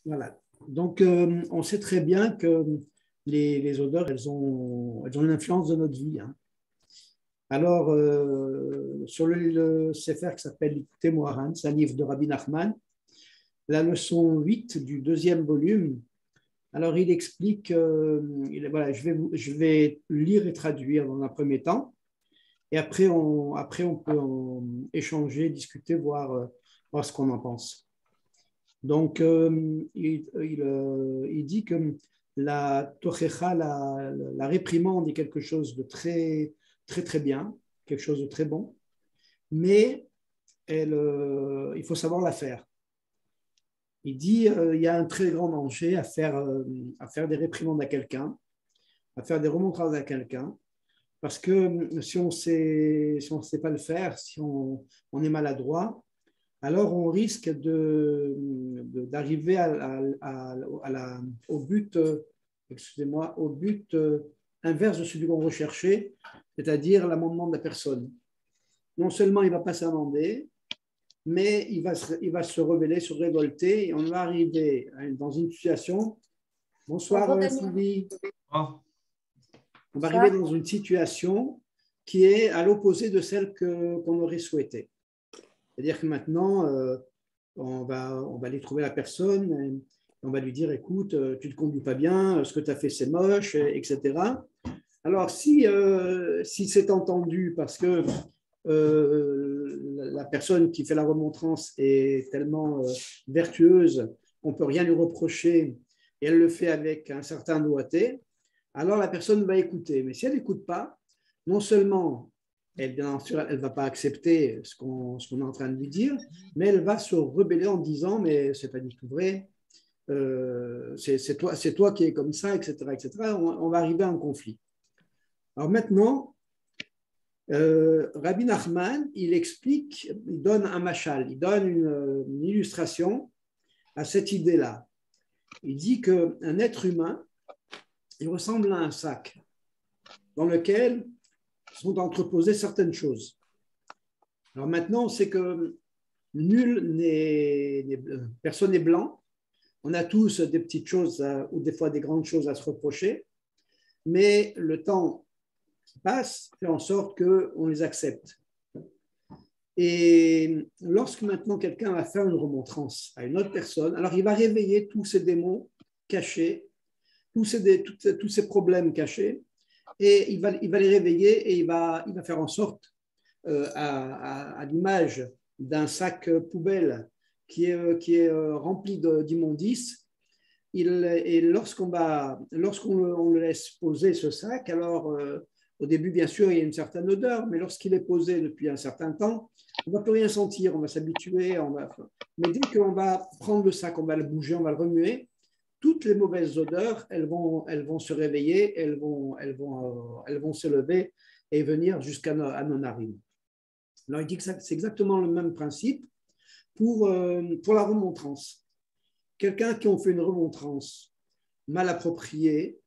Voilà. Donc, on sait très bien que les odeurs, elles ont une influence de notre vie, hein. Alors, sur le Sefer qui s'appelle Likutei Moharan, c'est un livre de Rabbi Nachman, la leçon 8 du deuxième volume. Alors, il explique, voilà, je vais lire et traduire dans un premier temps, et après, on peut échanger, discuter, voir ce qu'on en pense. Donc, il dit que la tochecha, la réprimande est quelque chose de très, très, très bien, quelque chose de très bon, mais il faut savoir la faire. Il dit il y a un très grand danger à faire des réprimandes à quelqu'un, à faire des remontrances à quelqu'un, parce que si on sait pas le faire, si on est maladroit, alors on risque d'arriver au but, excusez-moi, au but inverse de celui qu'on recherchait, c'est-à-dire l'amendement de la personne. Non seulement il ne va pas s'amender, mais il va se rebeller, se révolter, et on va arriver dans une situation. Bonsoir Sylvie. Oh. On va arriver dans une situation qui est à l'opposé de celle qu'on aurait souhaité. C'est-à-dire que maintenant, on va aller trouver la personne, et on va lui dire, écoute, tu ne te conduis pas bien, ce que tu as fait, c'est moche, etc. Alors, si c'est entendu parce que la personne qui fait la remontrance est tellement vertueuse, on ne peut rien lui reprocher, et elle le fait avec un certain doigté, alors la personne va écouter. Mais si elle n'écoute pas, non seulement elle ne va pas accepter ce qu'on est en train de lui dire, mais elle va se rebeller en disant mais c'est pas du tout vrai, c'est toi qui es comme ça, etc., etc. On va arriver à un conflit. Alors maintenant, Rabbi Nachman, il explique, il donne un machal, il donne une illustration à cette idée-là. Il dit qu'un être humain, il ressemble à un sac dans lequel sont entreposées certaines choses. Alors maintenant, on sait que personne n'est blanc. On a tous des petites choses ou des fois des grandes choses à se reprocher, mais le temps qui passe fait en sorte qu'on les accepte. Et lorsque maintenant quelqu'un va faire une remontrance à une autre personne, alors il va réveiller tous ces démons cachés, tous ces problèmes cachés, et il va les réveiller et il va faire en sorte, à l'image d'un sac poubelle qui est rempli d'immondices, et lorsqu'on le laisse poser ce sac, alors au début, bien sûr, il y a une certaine odeur, mais lorsqu'il est posé depuis un certain temps, on ne va plus rien sentir, on va s'habituer. Mais dès qu'on va prendre le sac, on va le bouger, on va le remuer, toutes les mauvaises odeurs, elles vont se réveiller, elles vont se lever et venir jusqu'à nos narines. Alors, il dit que c'est exactement le même principe pour la remontrance. Quelqu'un qui a fait une remontrance mal appropriée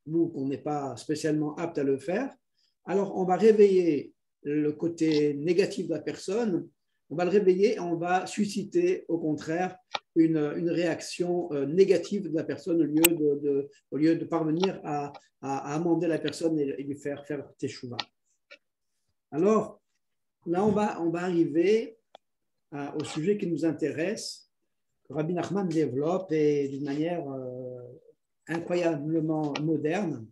ou qu'on n'est pas spécialement apte à le faire, alors on va réveiller le côté négatif de la personne, on va le réveiller et on va susciter au contraire une réaction négative de la personne au lieu de parvenir à amender la personne et lui faire teshuva. Alors là, on va arriver au sujet qui nous intéresse, que Rabbi Nachman développe et d'une manière incroyablement moderne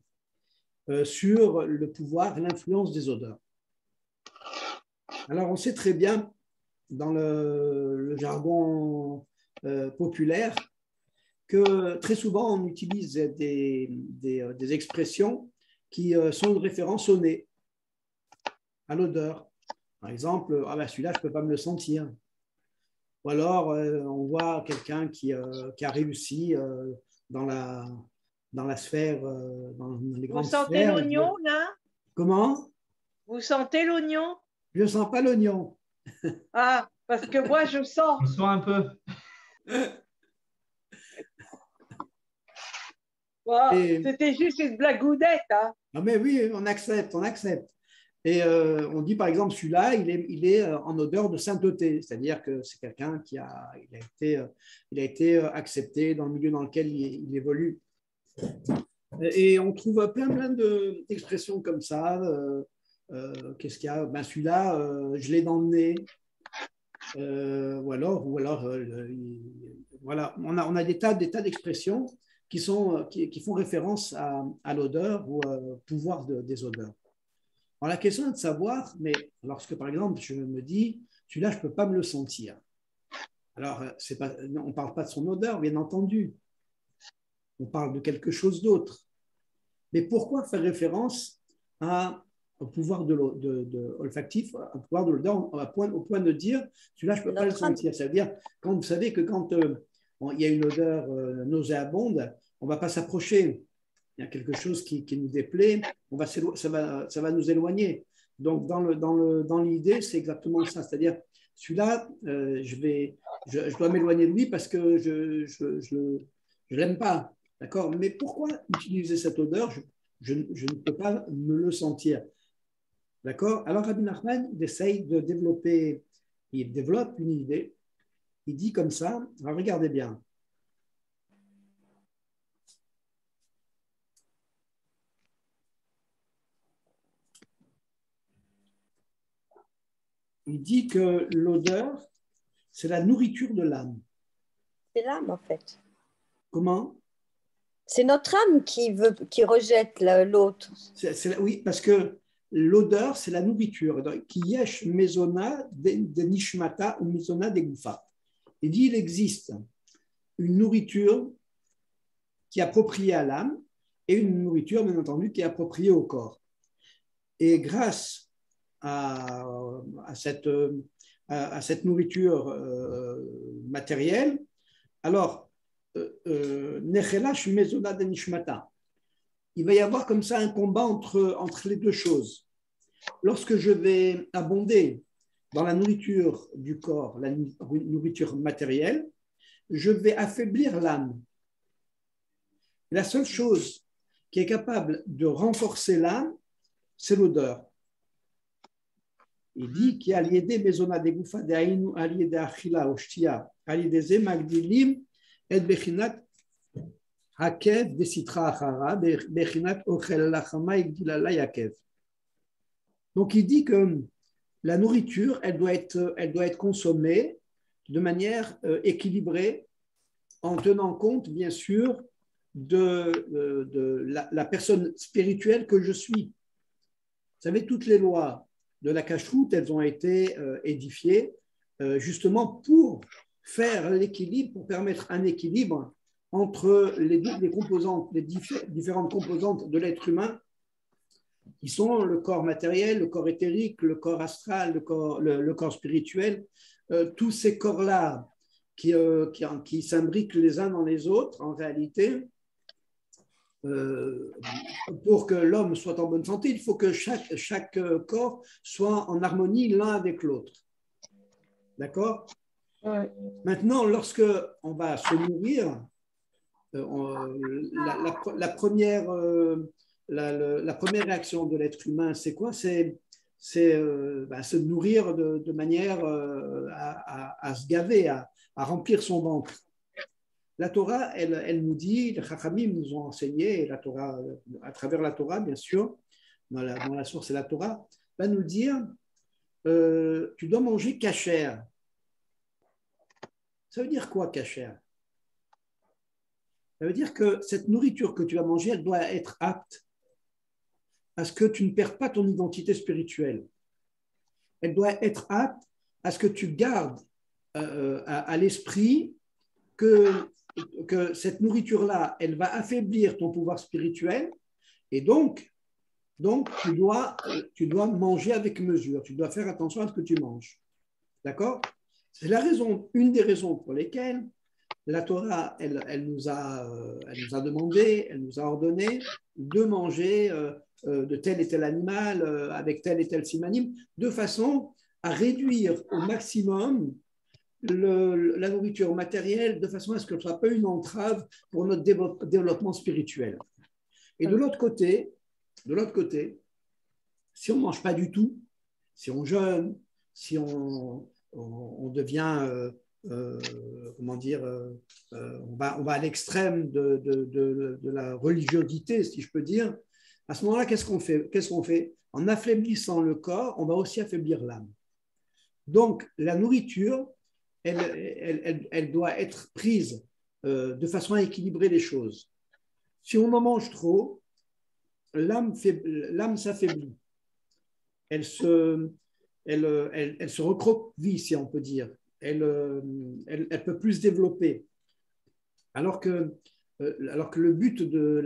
sur le pouvoir et l'influence des odeurs. Alors, on sait très bien dans le jargon populaire que très souvent on utilise des expressions qui sont une référence au nez, à l'odeur. Par exemple, ah ben celui-là, je ne peux pas me le sentir. Ou alors, on voit quelqu'un qui a réussi dans la sphère, dans les grandes sphères. Vous sentez l'oignon, là? Comment? Vous sentez l'oignon? Je ne sens pas l'oignon. Ah, parce que moi, je sens. On le sent un peu. Wow, c'était juste une blagounette. Hein. Non, mais oui, on accepte. Et on dit par exemple, celui-là, il est en odeur de sainteté, c'est-à-dire que c'est quelqu'un il a été accepté dans le milieu dans lequel il évolue. Et on trouve plein d'expressions comme ça. Qu'est-ce qu'il y a? Ben, celui-là, je l'ai dans le nez. Voilà, on a des tas d'expressions qui font référence à l'odeur ou au pouvoir des odeurs. Alors la question est de savoir, mais lorsque par exemple je me dis, celui-là je ne peux pas me le sentir. Alors on ne parle pas de son odeur, bien entendu. On parle de quelque chose d'autre. Mais pourquoi faire référence au pouvoir olfactif, au pouvoir de l'odeur, au point de dire, celui-là je ne peux pas le sentir. Ça veut dire, vous savez que quand il y a une odeur nauséabonde, on ne va pas s'approcher. Il y a quelque chose qui nous déplaît, ça va nous éloigner. Donc, dans l'idée, c'est exactement ça. C'est-à-dire, celui-là, je dois m'éloigner de lui parce que je ne l'aime pas. D'accord? Mais pourquoi utiliser cette odeur? Je ne peux pas me le sentir. D'accord? Alors, Rabbi Nachman essaye de développer, il développe une idée. Il dit comme ça, alors regardez bien. Il dit que l'odeur, c'est la nourriture de l'âme. C'est l'âme, en fait. Comment? C'est notre âme qui rejette l'autre. Oui, parce que l'odeur, c'est la nourriture. Qui yesh mezona de nishmata ou mezona de gufa. Il dit il existe une nourriture qui est appropriée à l'âme et une nourriture, bien entendu, qui est appropriée au corps. Et grâce à cette nourriture matérielle, alors, Nechelash Mezona de Nishmata, il va y avoir comme ça un combat entre les deux choses. Lorsque je vais abonder dans la nourriture du corps, la nourriture matérielle, je vais affaiblir l'âme. La seule chose qui est capable de renforcer l'âme, c'est l'odeur. Il dit qu'il y a l'idée mezona de gufa de ainu aliyé achila ou shtia aliyé ze magdilim et bechinat hakev de sitra achara bechinat ochel lachama igdilala yakev. Donc il dit que la nourriture, elle doit être consommée de manière équilibrée, en tenant compte bien sûr de la personne spirituelle que je suis. Vous savez, toutes les lois de la cacheroute, elles ont été édifiées justement pour faire l'équilibre, pour permettre un équilibre entre les composantes, les différentes composantes de l'être humain, qui sont le corps matériel, le corps éthérique, le corps astral, le corps spirituel, tous ces corps-là qui s'imbriquent les uns dans les autres, en réalité, pour que l'homme soit en bonne santé, il faut que chaque corps soit en harmonie l'un avec l'autre. D'accord? Ouais. Maintenant, lorsque on va se nourrir, la première réaction de l'être humain, c'est quoi? C'est se nourrir de manière à se gaver, à remplir son ventre. La Torah, elle nous dit, les Chachamim nous ont enseigné, et la Torah, à travers la Torah, bien sûr, dans la source, c'est la Torah, va nous dire tu dois manger kasher. Ça veut dire quoi, kasher? Ça veut dire que cette nourriture que tu vas manger, elle doit être apte à ce que tu ne perds pas ton identité spirituelle. Elle doit être apte à ce que tu gardes à l'esprit que cette nourriture-là, elle va affaiblir ton pouvoir spirituel et donc tu dois manger avec mesure, tu dois faire attention à ce que tu manges. D'accord? C'est une des raisons pour lesquelles la Torah, elle nous a demandé, elle nous a ordonné de manger de tel et tel animal avec tel et tel simanim, de façon à réduire au maximum la nourriture matérielle, de façon à ce que ce ne soit pas une entrave pour notre développement spirituel. Et de l'autre côté, Si on ne mange pas du tout, si on jeûne, si on devient, comment dire, on va à l'extrême de la religiosité, si je peux dire, à ce moment-là, qu'est-ce qu'on fait? En affaiblissant le corps, on va aussi affaiblir l'âme. Donc, la nourriture, elle doit être prise de façon à équilibrer les choses. Si on en mange trop, l'âme s'affaiblit. Elle se recroqueville, si on peut dire. Elle peut plus se développer. Alors que le but de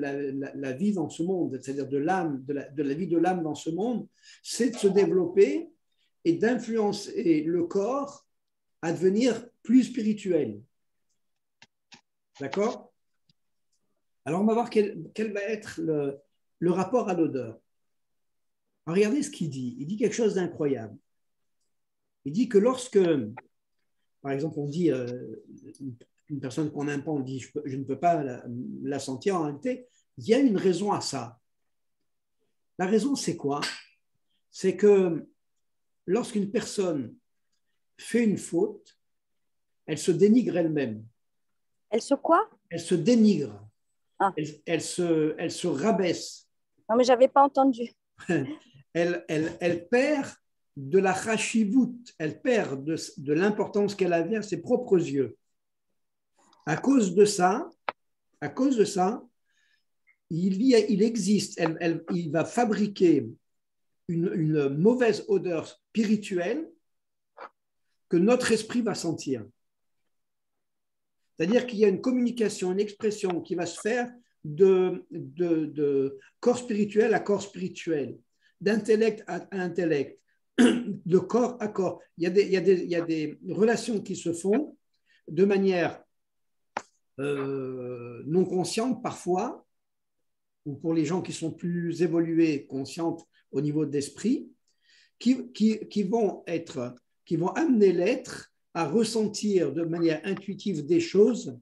la vie dans ce monde, c'est-à-dire de la vie de l'âme dans ce monde, c'est de se développer et d'influencer le corps à devenir plus spirituel. D'accord? Alors, on va voir quel va être le rapport à l'odeur. Regardez ce qu'il dit. Il dit quelque chose d'incroyable. Il dit que lorsque, par exemple, on dit, une personne qu'on n'aime pas, on dit, je ne peux pas la sentir, en réalité, il y a une raison à ça. La raison, c'est quoi? C'est que lorsqu'une personne fait une faute, elle se dénigre elle-même. Elle se quoi? Elle se dénigre. Ah. Elle se rabaisse. Non, mais je n'avais pas entendu. Elle perd de la chashivut, elle perd de l'importance qu'elle avait à ses propres yeux. À cause de ça, il existe, il va fabriquer une mauvaise odeur spirituelle que notre esprit va sentir. C'est-à-dire qu'il y a une communication, une expression qui va se faire de corps spirituel à corps spirituel, d'intellect à intellect, de corps à corps. Il y a des relations qui se font de manière non consciente parfois, ou pour les gens qui sont plus évolués, conscientes au niveau de l'esprit, qui vont amener l'être à ressentir de manière intuitive des choses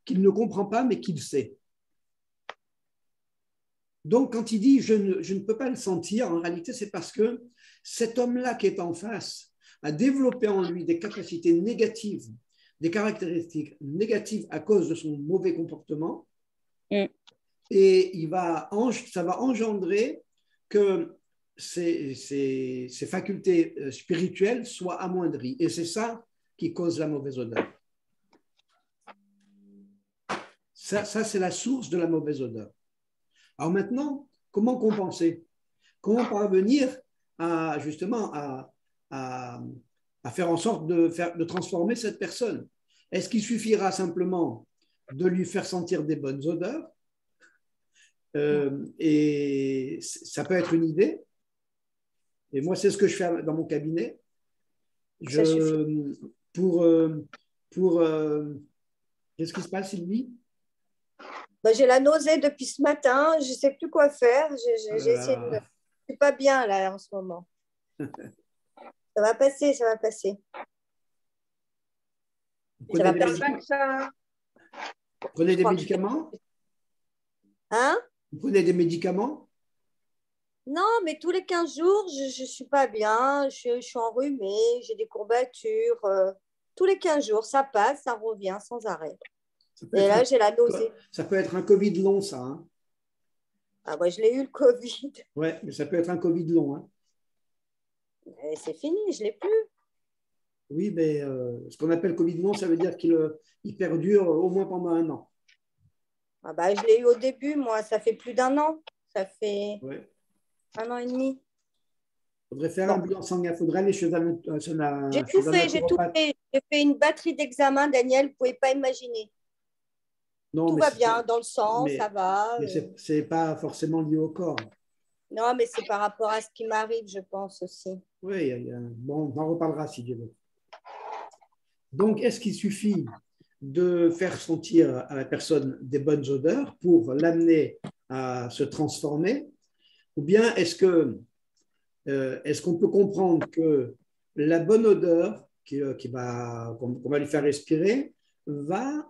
qu'il ne comprend pas, mais qu'il sait. Donc, quand il dit « je ne peux pas le sentir », en réalité, c'est parce que cet homme-là qui est en face a développé en lui des capacités négatives, des caractéristiques négatives à cause de son mauvais comportement, et ça va engendrer que ses facultés spirituelles soient amoindries. Et c'est ça qui cause la mauvaise odeur. Ça c'est la source de la mauvaise odeur. Alors maintenant, comment compenser? Comment parvenir à faire en sorte de transformer cette personne? Est-ce qu'il suffira simplement de lui faire sentir des bonnes odeurs? Et ça peut être une idée. Et moi, c'est ce que je fais dans mon cabinet. Qu'est-ce qui se passe, Sylvie? J'ai la nausée depuis ce matin. Je ne sais plus quoi faire. J'ai essayé de... Je ne suis pas bien là en ce moment. Ça va passer, ça va passer. Vous prenez des médicaments? Hein? Vous prenez des médicaments? Non, mais tous les 15 jours, je ne suis pas bien. Je suis enrhumée, j'ai des courbatures. Tous les 15 jours, ça passe, ça revient sans arrêt. Et là, j'ai la nausée. Ça peut être un Covid long, ça. Hein? Ah, moi, je l'ai eu, le Covid. Oui, mais ça peut être un Covid long. Hein? C'est fini, je ne l'ai plus. Oui, mais ce qu'on appelle Covid long, ça veut dire qu'il perdure au moins pendant 1 an. Ah bah, je l'ai eu au début, moi. Ça fait plus d'1 an. Ça fait 1 an et demi. Il faudrait faire un bilan sanguin. Il faudrait aller chez un J'ai tout fait, j'ai tout fait. J'ai fait une batterie d'examens, Daniel. Vous ne pouvez pas imaginer. Non, tout va bien dans le sang, ça va. Mais ce n'est pas forcément lié au corps. Non, mais c'est par rapport à ce qui m'arrive, je pense aussi. Oui, bon, on en reparlera si Dieu veut. Donc, est-ce qu'il suffit de faire sentir à la personne des bonnes odeurs pour l'amener à se transformer? Ou bien est-ce qu'on peut comprendre que la bonne odeur qu'on va lui faire respirer va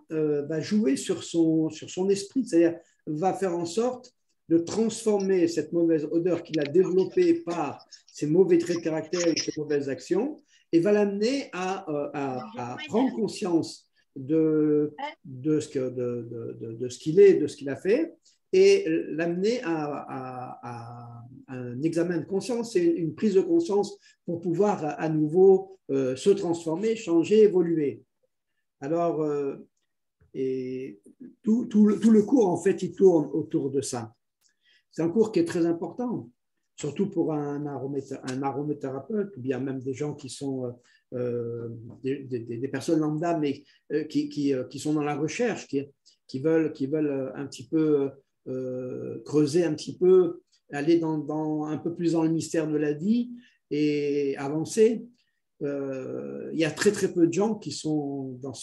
jouer sur son esprit, c'est-à-dire va faire en sorte de transformer cette mauvaise odeur qu'il a développée par ses mauvais traits de caractère et ses mauvaises actions, et va l'amener à prendre conscience de ce qu'il est, de ce qu'il a fait, et l'amener à un examen de conscience et une prise de conscience pour pouvoir à nouveau se transformer, changer, évoluer. Alors, et tout le cours, en fait, il tourne autour de ça. C'est un cours qui est très important, surtout pour un aromathérapeute ou bien même des gens qui sont des personnes lambda, mais qui sont dans la recherche, qui veulent un petit peu creuser un petit peu, aller un peu plus dans le mystère de la vie et avancer. Il y a très très peu de gens qui sont dans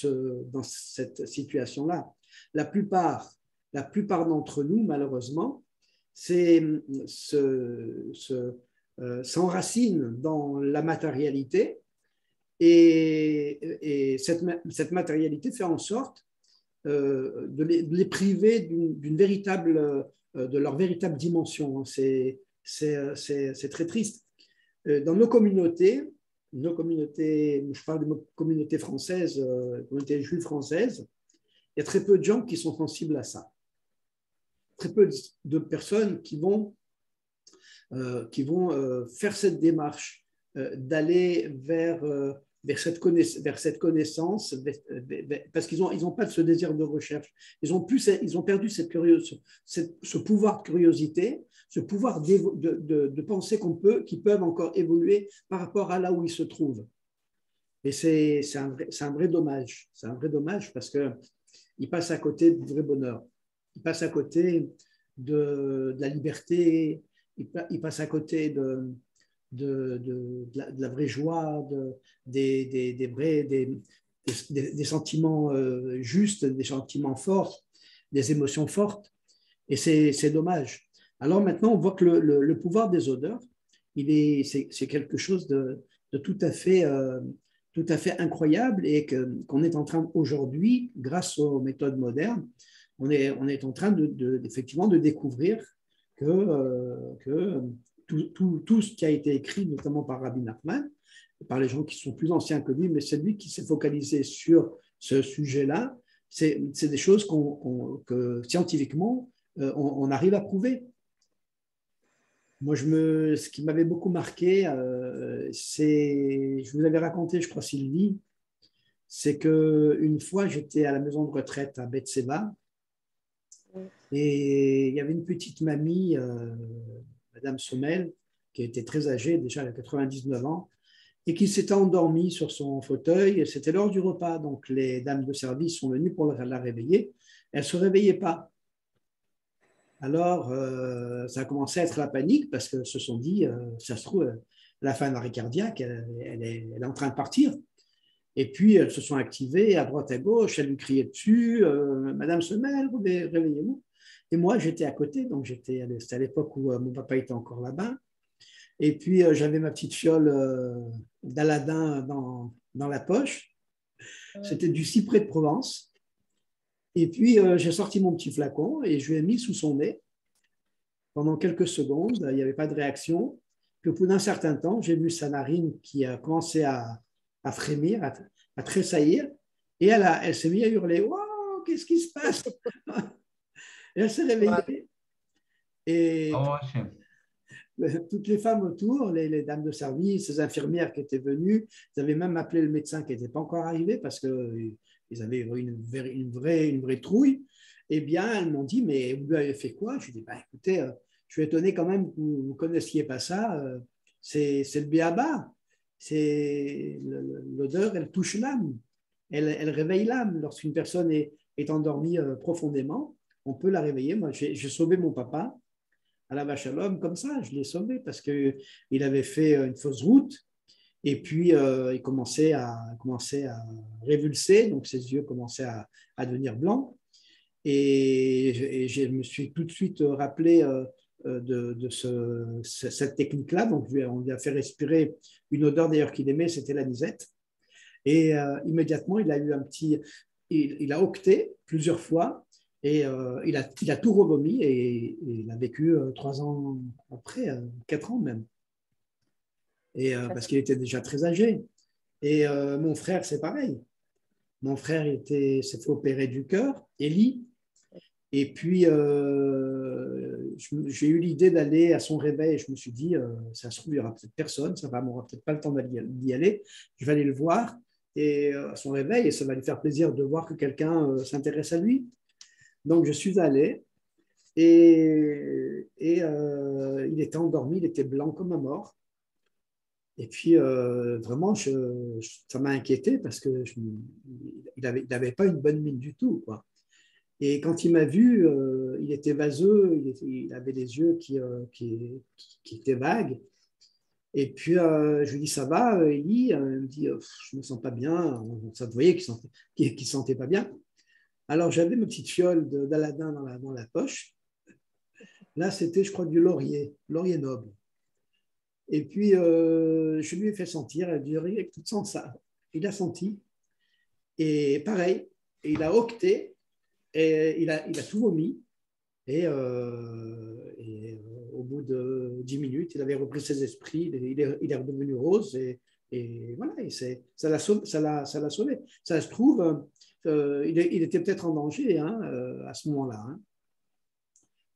cette situation-là. La plupart d'entre nous, malheureusement, s'enracinent dans la matérialité et cette matérialité fait en sorte de les priver de leur véritable dimension. C'est très triste. Dans nos communautés, je parle de nos communautés françaises, communautés juives françaises, il y a très peu de gens qui sont sensibles à ça. Très peu de personnes qui vont faire cette démarche d'aller vers cette connaissance, parce qu'ils n'ont pas ce désir de recherche. Ils ont perdu ce pouvoir de curiosité, ce pouvoir de penser qu'ils peuvent encore évoluer par rapport à là où ils se trouvent. Et c'est un vrai dommage. C'est un vrai dommage parce qu'ils passent à côté du vrai bonheur. Ils passent à côté de la liberté, ils passent à côté de la vraie joie, des sentiments justes, des sentiments forts, des émotions fortes. Et c'est dommage. Alors maintenant, on voit que le pouvoir des odeurs, c'est quelque chose de tout à fait incroyable et qu'on est en train aujourd'hui, grâce aux méthodes modernes, on est en train effectivement de découvrir que tout ce qui a été écrit, notamment par Rabbi Nachman, par les gens qui sont plus anciens que lui, mais c'est lui qui s'est focalisé sur ce sujet-là, c'est des choses que scientifiquement, on arrive à prouver. Moi, ce qui m'avait beaucoup marqué, je vous avais raconté, je crois, Sylvie, c'est qu'une fois, j'étais à la maison de retraite à Bethseba, et il y avait une petite mamie, Madame Sommel, qui était très âgée, déjà elle a 99 ans, et qui s'était endormie sur son fauteuil. C'était l'heure du repas, donc les dames de service sont venues pour la réveiller. Elle ne se réveillait pas. Alors, ça a commencé à être la panique parce qu'elles se sont dit, ça se trouve, elle a fait un arrêt cardiaque, elle est en train de partir. Et puis, elles se sont activées à droite à gauche, elles lui criaient dessus, Madame Semel, réveillez-vous. Et moi, j'étais à côté, donc c'était à l'époque où mon papa était encore là-bas. Et puis, j'avais ma petite fiole d'Aladin dans la poche. C'était du cyprès de Provence. Et puis, j'ai sorti mon petit flacon et je lui ai mis sous son nez. Pendant quelques secondes, il n'y avait pas de réaction. Puis, au bout d'un certain temps, j'ai vu sa narine qui a commencé à frémir, à tressaillir. Et elle s'est mise à hurler. « Wow, qu'est-ce qui se passe ?» Et elle s'est réveillée. Et toutes les femmes autour, les dames de service, les infirmières qui étaient venues, ils avaient même appelé le médecin qui n'était pas encore arrivé parce qu'ils avaient une vraie trouille. Eh bien, elles m'ont dit, mais vous lui avez fait quoi? Je lui ai dit, bah, écoutez, je suis étonné quand même que vous ne connaissiez pas ça. C'est le b.a.-ba. L'odeur, elle touche l'âme. Elle réveille l'âme. Lorsqu'une personne est endormie profondément, on peut la réveiller. Moi, j'ai sauvé mon papa à la vache à l'homme comme ça. Je l'ai sauvé parce qu'il avait fait une fausse route. Et puis, il commençait à révulser, donc ses yeux commençaient à devenir blancs. Et je me suis tout de suite rappelé de cette technique-là. Donc, on lui a fait respirer une odeur d'ailleurs qu'il aimait, c'était l'anisette. Et immédiatement, il a eu il a octé plusieurs fois. Et il a tout revomi et il a vécu 3 ans après, 4 ans même. Et parce qu'il était déjà très âgé. Et mon frère, c'est pareil. Mon frère s'est fait opérer du cœur, Élie. Et puis, j'ai eu l'idée d'aller à son réveil. Je me suis dit, ça se trouve, il n'y aura peut-être personne, ça va m'aura peut-être pas le temps d'y aller. Je vais aller le voir et, à son réveil et ça va lui faire plaisir de voir que quelqu'un s'intéresse à lui. Donc, je suis allé et il était endormi, il était blanc comme un mort. Et puis, vraiment, ça m'a inquiété parce qu'il n'avait pas une bonne mine du tout, quoi. Et quand il m'a vu, il était vaseux, il avait des yeux qui étaient vagues. Et puis, je lui dis, ça va, Élie? Il me dit, je ne me sens pas bien. Ça te voyait qu'il ne se sentait pas bien. Alors, j'avais ma petite fiole d'Aladin dans la poche. Là, c'était, je crois, du laurier noble. Et puis, je lui ai fait sentir, elle a dit, tu te sens ça? Il a senti. Et pareil, il a octé, et il a tout vomi. Et au bout de 10 minutes, il avait repris ses esprits, il est redevenu rose. Et voilà, ça l'a sauvé. Ça se trouve, il était peut-être en danger, hein, à ce moment-là. Hein.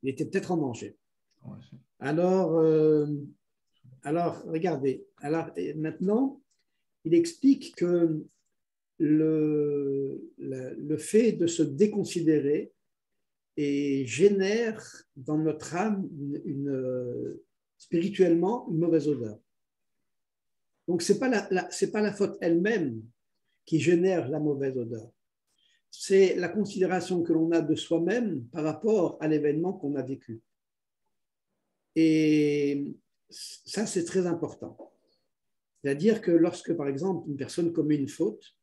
Il était peut-être en danger. Alors, regardez. Alors, maintenant, il explique que le fait de se déconsidérer et génère dans notre âme spirituellement une mauvaise odeur. Donc, ce n'est pas la faute elle-même qui génère la mauvaise odeur. C'est la considération que l'on a de soi-même par rapport à l'événement qu'on a vécu. Et ça, c'est très important. C'est-à-dire que lorsque, par exemple, une personne commet une faute,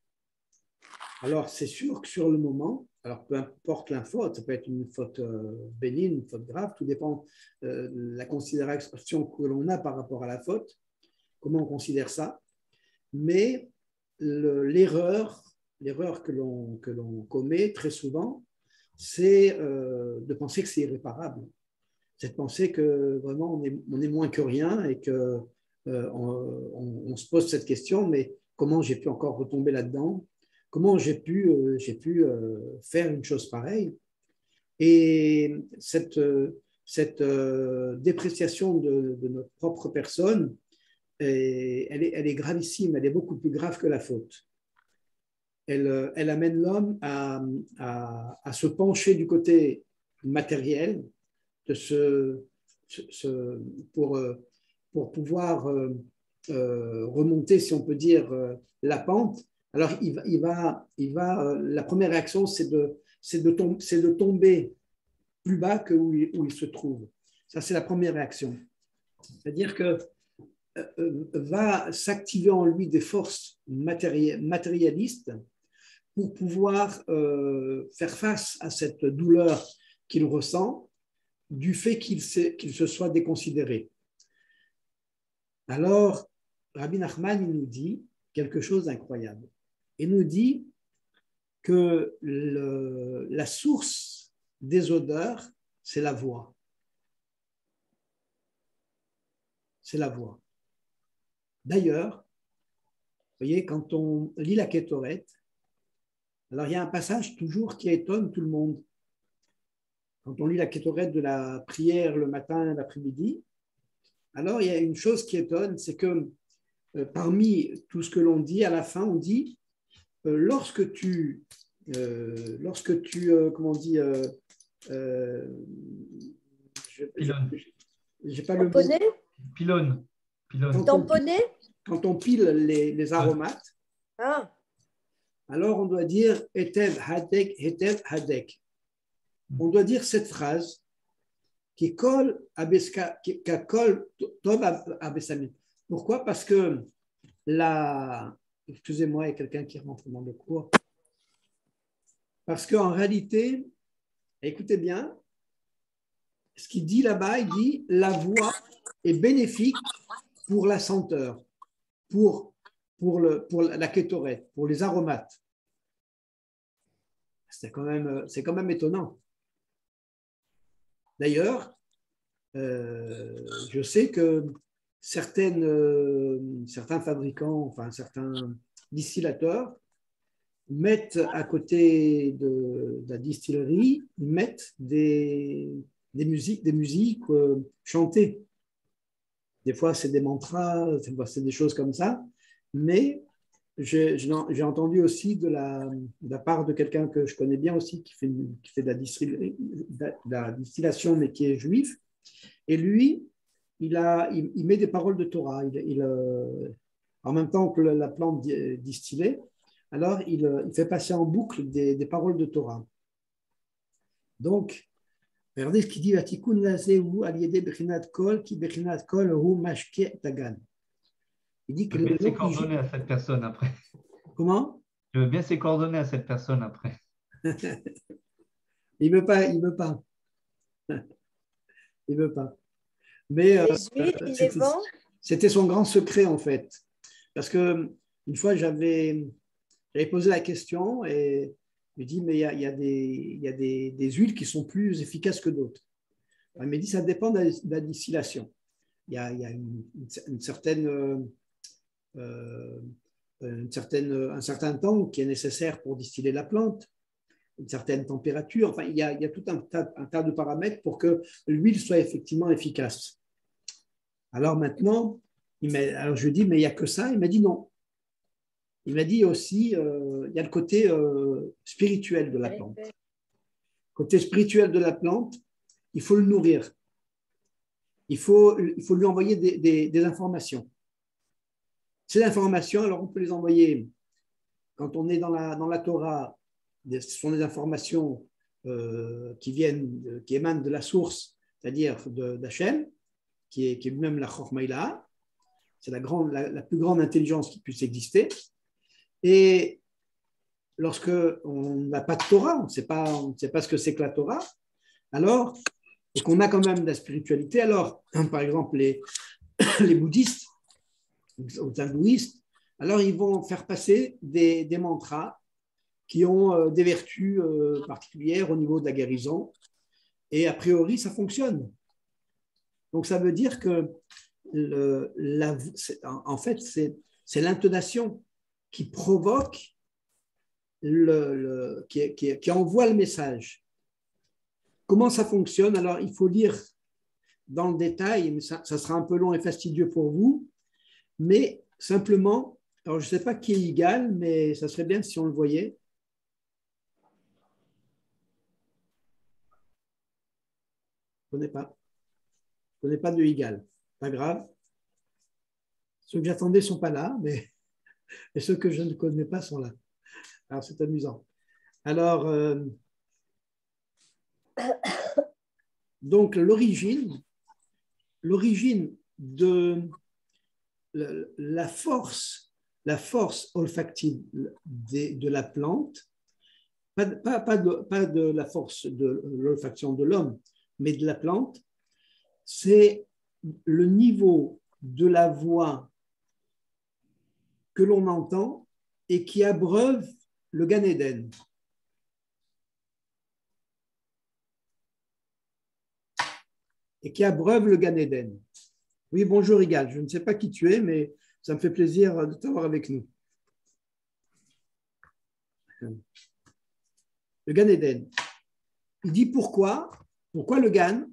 alors c'est sûr que sur le moment, alors peu importe la faute, ça peut être une faute bénigne, une faute grave, tout dépend de la considération que l'on a par rapport à la faute, comment on considère ça, mais l'erreur que l'on commet très souvent, c'est de penser que c'est irréparable. C'est de penser que vraiment on est moins que rien et que on se pose cette question, mais comment j'ai pu encore retomber là-dedans? Comment j'ai pu faire une chose pareille? Et cette dépréciation de notre propre personne, elle est gravissime, elle est beaucoup plus grave que la faute. Elle amène l'homme à se pencher du côté matériel, pour pouvoir remonter, si on peut dire, la pente. Alors, la première réaction, c'est de tomber plus bas que où il se trouve. Ça, c'est la première réaction. C'est-à-dire que va s'activer en lui des forces matérialistes pour pouvoir faire face à cette douleur qu'il ressent du fait qu'il se soit déconsidéré. Alors, Rabbi Nachman, il nous dit quelque chose d'incroyable. Il nous dit que la source des odeurs, c'est la voix. C'est la voix. D'ailleurs, vous voyez, quand on lit la Kétoret, alors il y a un passage toujours qui étonne tout le monde. Quand on lit la Kétoret de la prière le matin et l'après-midi, alors il y a une chose qui étonne, c'est que parmi tout ce que l'on dit, à la fin, on dit lorsque tu comment on dit, j'ai pas le mot. Pylône. Quand on pile les aromates, alors on doit dire Etev Hadek, Etev Hadek. On doit dire cette phrase qui colle à Bessamit. Pourquoi? Parce que excusez-moi, il y a quelqu'un qui rentre dans le cours. Parce qu'en réalité, écoutez bien, ce qu'il dit là-bas, il dit la voix est bénéfique pour la senteur, pour la kétorette, pour les aromates. C'est quand même étonnant. D'ailleurs, je sais que certains fabricants, enfin certains distillateurs, mettent à côté de la distillerie, ils mettent des musiques chantées. Des fois, c'est des mantras, des fois, c'est des choses comme ça. Mais j'ai entendu aussi de la part de quelqu'un que je connais bien aussi, qui fait de la distillation, mais qui est juif. Et lui, il met des paroles de Torah. En même temps que la plante distillée, alors il fait passer en boucle des paroles de Torah. Donc, regardez ce qu'il dit, Vatikun lazeu aliede bechinat kol, ki bechinat kol hu mashke tagan. Il dit que je veux bien ses coordonnées à cette personne après. Comment? Je veux bien ses coordonnées à cette personne après. Il veut pas. Il veut pas. Mais c'était son grand secret en fait. Parce que une fois, j'avais posé la question et il dit, mais il y a des huiles qui sont plus efficaces que d'autres. Il m'a dit, ça dépend de la distillation. Il y a un certain temps qui est nécessaire pour distiller la plante, une certaine température. Enfin, il y a tout un tas de paramètres pour que l'huile soit effectivement efficace. Alors maintenant, alors je lui dis, mais il n'y a que ça. Il m'a dit non. Il m'a dit aussi, il y a le côté spirituel de la plante. Côté spirituel de la plante, il faut le nourrir. Il faut lui envoyer des informations. Ces informations, alors on peut les envoyer quand on est dans la Torah. Ce sont des informations qui émanent de la source, c'est-à-dire d'Hachem, qui est lui-même la Chorma. C'est la plus grande intelligence qui puisse exister. Et lorsque on n'a pas de Torah, on ne sait pas ce que c'est que la Torah, alors, et qu'on a quand même de la spiritualité, alors, par exemple, les bouddhistes, aux hindouistes, alors ils vont faire passer des mantras qui ont des vertus particulières au niveau de la guérison, et a priori, ça fonctionne. Donc, ça veut dire que, en fait, c'est l'intonation qui provoque, qui envoie le message. Comment ça fonctionne? Alors, il faut lire dans le détail, mais ça sera un peu long et fastidieux pour vous, mais simplement, alors je ne sais pas qui est Igal, mais ça serait bien si on le voyait. Je ne connais pas de Igal, pas grave. Ceux que j'attendais ne sont pas là, mais et ceux que je ne connais pas sont là. Alors, c'est amusant. Alors, donc, l'origine de la force olfactive de la plante, pas de la force de l'olfaction de l'homme, mais de la plante, c'est le niveau de la voix que l'on entend et qui abreuve le Gan Eden. Et qui abreuve le Gan Eden. Oui, bonjour Igal, je ne sais pas qui tu es, mais ça me fait plaisir de t'avoir avec nous. Le Gan Eden. Il dit pourquoi? Pourquoi le Gan?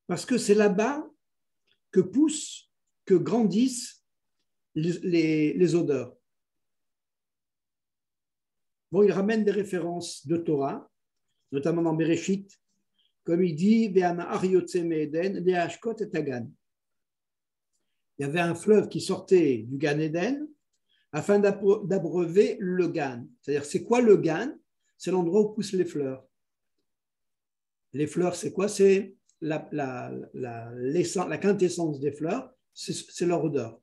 Parce que c'est là-bas que grandissent les odeurs. Bon, il ramène des références de Torah, notamment dans Bereshit, comme il dit, il y avait un fleuve qui sortait du Gan Eden afin d'abreuver le Gan. C'est-à-dire, c'est quoi le Gan? C'est l'endroit où poussent les fleurs. Les fleurs, c'est quoi? C'est la quintessence des fleurs, c'est leur odeur.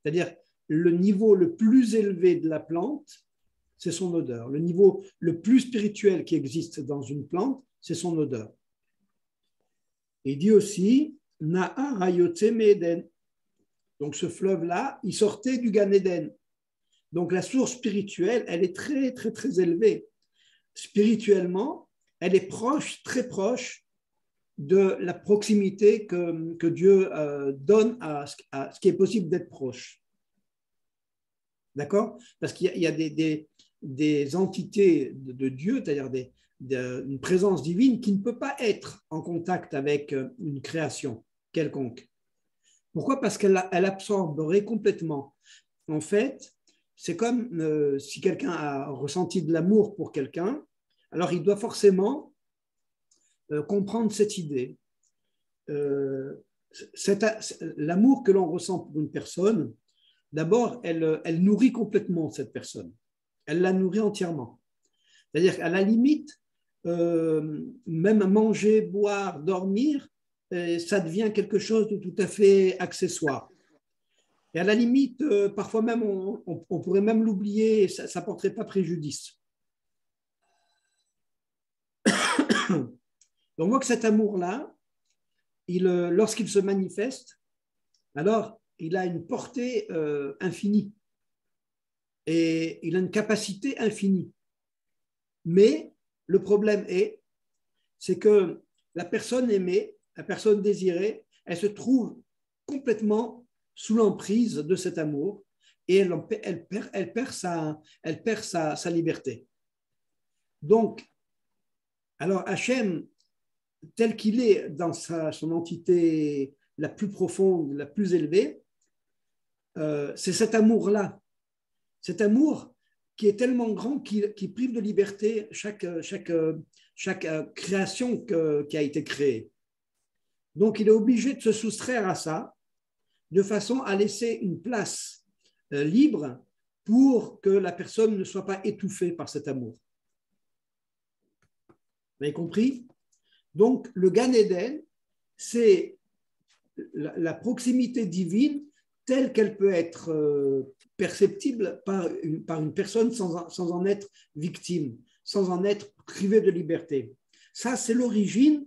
C'est-à-dire, le niveau le plus élevé de la plante, c'est son odeur. Le niveau le plus spirituel qui existe dans une plante, c'est son odeur. Il dit aussi, Na'ar hayotze me'Eden. Donc ce fleuve-là, il sortait du Gan Eden. Donc la source spirituelle, elle est très, très, très élevée. Spirituellement, elle est proche, très proche de la proximité que Dieu donne à ce qui est possible d'être proche. D'accord? Parce qu'il y a des entités de Dieu, c'est-à-dire une présence divine qui ne peut pas être en contact avec une création quelconque. Pourquoi? Parce qu'elle absorberait complètement. En fait, c'est comme si quelqu'un a ressenti de l'amour pour quelqu'un, alors il doit forcément comprendre cette idée. L'amour que l'on ressent pour une personne, d'abord, elle nourrit complètement cette personne. Elle la nourrit entièrement. C'est-à-dire qu'à la limite, même manger, boire, dormir, ça devient quelque chose de tout à fait accessoire. Et à la limite, parfois même, on pourrait même l'oublier et ça ne porterait pas préjudice. Donc, on voit que cet amour-là, lorsqu'il se manifeste, alors il a une portée infinie et il a une capacité infinie. Mais le problème c'est que la personne aimée, la personne désirée, elle se trouve complètement sous l'emprise de cet amour et elle perd sa liberté. Donc, alors Hachem, tel qu'il est dans son entité la plus profonde, la plus élevée, c'est cet amour-là, cet amour qui est tellement grand qui prive de liberté chaque création qui a été créée. Donc, il est obligé de se soustraire à ça de façon à laisser une place libre pour que la personne ne soit pas étouffée par cet amour. Vous avez compris? Donc, le Gan Eden, c'est la proximité divine telle qu'elle peut être perceptible par une personne sans en être victime, sans en être privée de liberté. Ça, c'est l'origine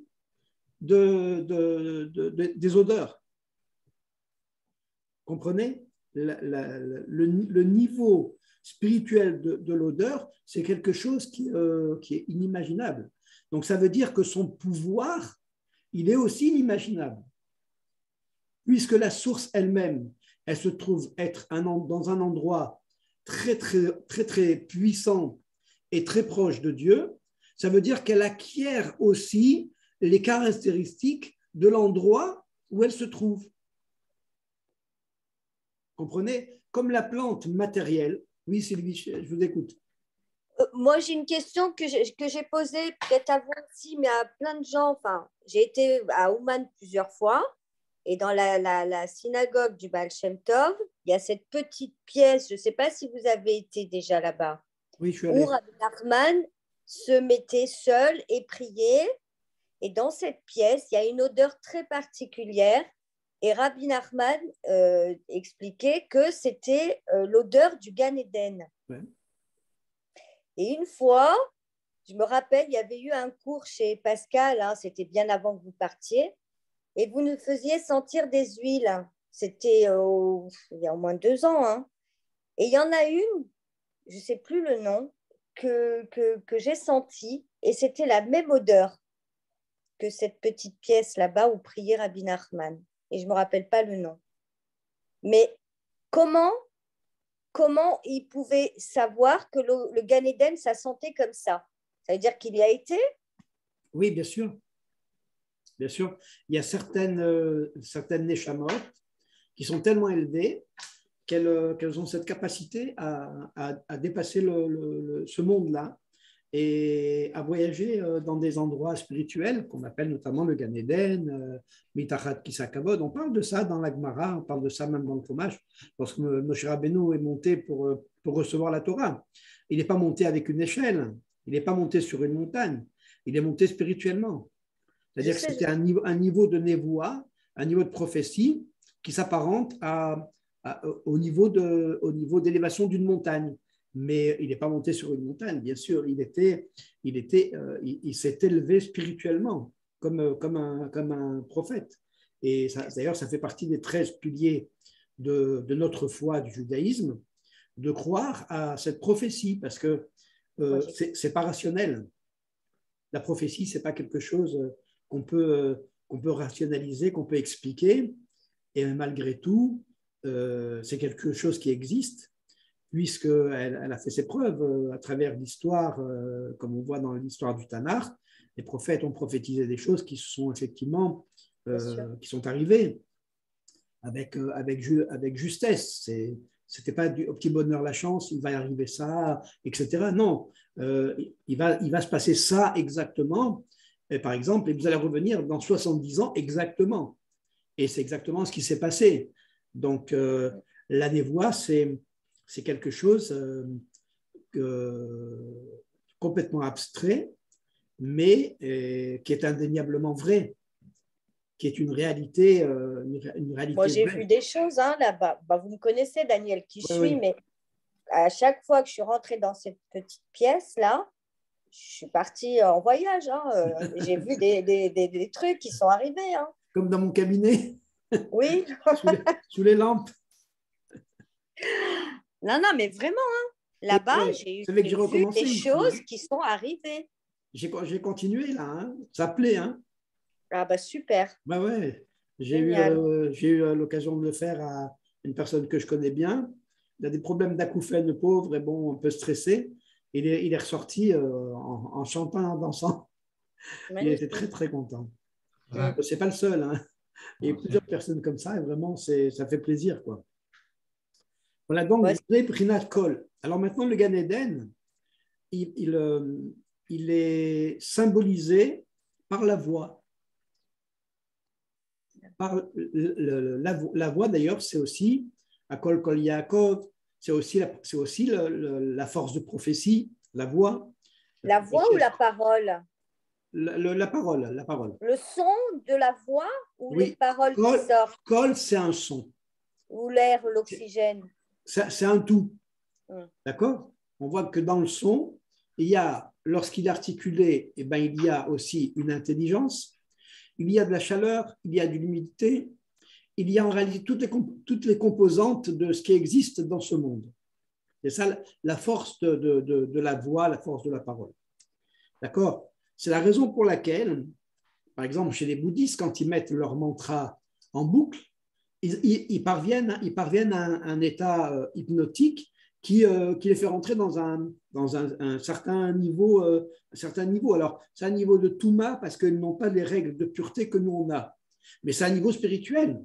des odeurs. Comprenez? Le niveau spirituel de l'odeur, c'est quelque chose qui est inimaginable. Donc, ça veut dire que son pouvoir, il est aussi inimaginable. Puisque la source elle-même, elle se trouve être dans un endroit très, très, très, très puissant et très proche de Dieu, ça veut dire qu'elle acquiert aussi les caractéristiques de l'endroit où elle se trouve. Comprenez? Comme la plante matérielle. Oui, Sylvie, je vous écoute. Moi, j'ai une question que j'ai posée peut-être à vous aussi, mais à plein de gens. Enfin, j'ai été à Ouman plusieurs fois. Et dans la synagogue du Baal Shem Tov, il y a cette petite pièce, je ne sais pas si vous avez été déjà là-bas, oui, je suis allé. Où Rabbi Nachman se mettait seul et priait. Et dans cette pièce, il y a une odeur très particulière. Et Rabbi Nachman expliquait que c'était l'odeur du Gan Eden. Ouais. Et une fois, je me rappelle, il y avait eu un cours chez Pascal, hein, c'était bien avant que vous partiez, et vous nous faisiez sentir des huiles. C'était il y a au moins 2 ans. Hein. Et il y en a une, je ne sais plus le nom, que j'ai sentie, et c'était la même odeur que cette petite pièce là-bas où priait Rabbi Nachman. Et je ne me rappelle pas le nom. Mais comment il pouvait savoir que le Gan Eden, ça sentait comme ça? Ça veut dire qu'il y a été? Oui, bien sûr. Bien sûr. Il y a certaines neshamot qui sont tellement élevées qu'elles ont cette capacité à dépasser ce monde-là et à voyager dans des endroits spirituels qu'on appelle notamment le Gan Eden, Mitachat Kisakavod. On parle de ça dans la Gemara, on parle de ça même dans le Chumash, lorsque Moshe Rabbeinu est monté pour recevoir la Torah. Il n'est pas monté avec une échelle, il n'est pas monté sur une montagne, il est monté spirituellement. C'est-à-dire que c'était un niveau de névoie, un niveau de prophétie qui s'apparente au niveau d'élévation d'une montagne. Mais il n'est pas monté sur une montagne, bien sûr. Il s'est élevé spirituellement comme un prophète. Et d'ailleurs, ça fait partie des 13 piliers de notre foi du judaïsme, de croire à cette prophétie, parce que c'est pas rationnel. la prophétie, ce n'est pas quelque chose qu'on peut rationaliser, qu'on peut expliquer. Et malgré tout, c'est quelque chose qui existe, puisqu'elle a fait ses preuves à travers l'histoire, comme on voit dans l'histoire du Tanakh. Les prophètes ont prophétisé des choses qui sont effectivement qui sont arrivées avec justesse. C'était pas au petit bonheur la chance, il va y arriver ça, etc. Non, il va se passer ça exactement. Et par exemple, et vous allez revenir dans 70 ans exactement. Et c'est exactement ce qui s'est passé. Donc, la névoie, c'est quelque chose complètement abstrait, mais qui est indéniablement vrai, qui est une réalité. Moi, j'ai vraie. vu des choses là-bas. Vous me connaissez, Daniel, qui je Oui, suis, mais à chaque fois que je suis rentrée dans cette petite pièce-là, je suis partie en voyage. J'ai vu des trucs qui sont arrivés. Comme dans mon cabinet, Oui. sous les lampes. Non, mais vraiment, là-bas, j'ai que j'ai vu recommencé des ici, choses qui sont arrivées. J'ai continué là, ça plaît. Ah bah super. Bah ouais, j'ai Génial. eu l'occasion de le faire à une personne que je connais bien. Il a des problèmes d'acouphènes, le pauvre, et bon, un peu stressé. Il est ressorti en chantant, en dansant. Il était Magnifique. très, très content. Ouais. C'est pas le seul. Il y a Ok. plusieurs personnes comme ça, et vraiment, ça fait plaisir, quoi. Voilà, donc, Ouais. Brinat Kol. Alors maintenant, le Gan Eden, il est symbolisé par la voix. Par la voix, d'ailleurs, c'est aussi, à Kol Kol Yaakov, c'est aussi la force de prophétie, la voix. La voix ou la parole? La parole. Le son de la voix ou les Oui, paroles qui sortent? Kol, c'est un son. Ou l'air, l'oxygène? C'est un tout. Mm. D'accord? On voit que dans le son, il y a, lorsqu'il est articulé, eh ben, il y a aussi une intelligence, il y a de la chaleur, il y a de l'humidité, il y a en réalité toutes les composantes de ce qui existe dans ce monde. C'est ça la force de la voix, la force de la parole. D'accord? C'est la raison pour laquelle, par exemple, chez les bouddhistes, quand ils mettent leur mantra en boucle, ils parviennent à un état hypnotique qui les fait rentrer dans un certain niveau. Alors, c'est un niveau de Touma parce qu'ils n'ont pas les règles de pureté que nous, on a. Mais c'est un niveau spirituel.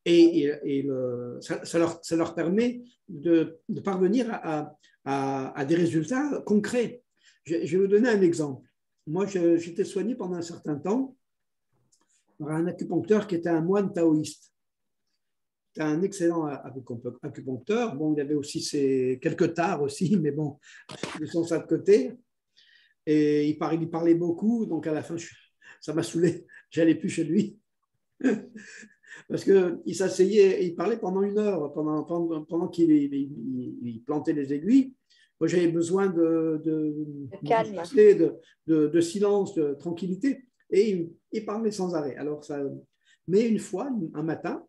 Et ça leur permet de parvenir à des résultats concrets. Je vais vous donner un exemple. Moi, j'étais soigné pendant un certain temps par un acupuncteur qui était un moine taoïste. C'était un excellent acupuncteur. Bon, il avait aussi quelques tares aussi, mais bon, ils sont ça de côté. Et il parlait beaucoup, donc à la fin, ça m'a saoulé. J'allais plus chez lui. Parce qu'il s'asseyait et il parlait pendant 1 heure, pendant qu'il plantait les aiguilles. Moi, j'avais besoin de calme, de silence, de tranquillité. Et il parlait sans arrêt. Mais une fois, un matin,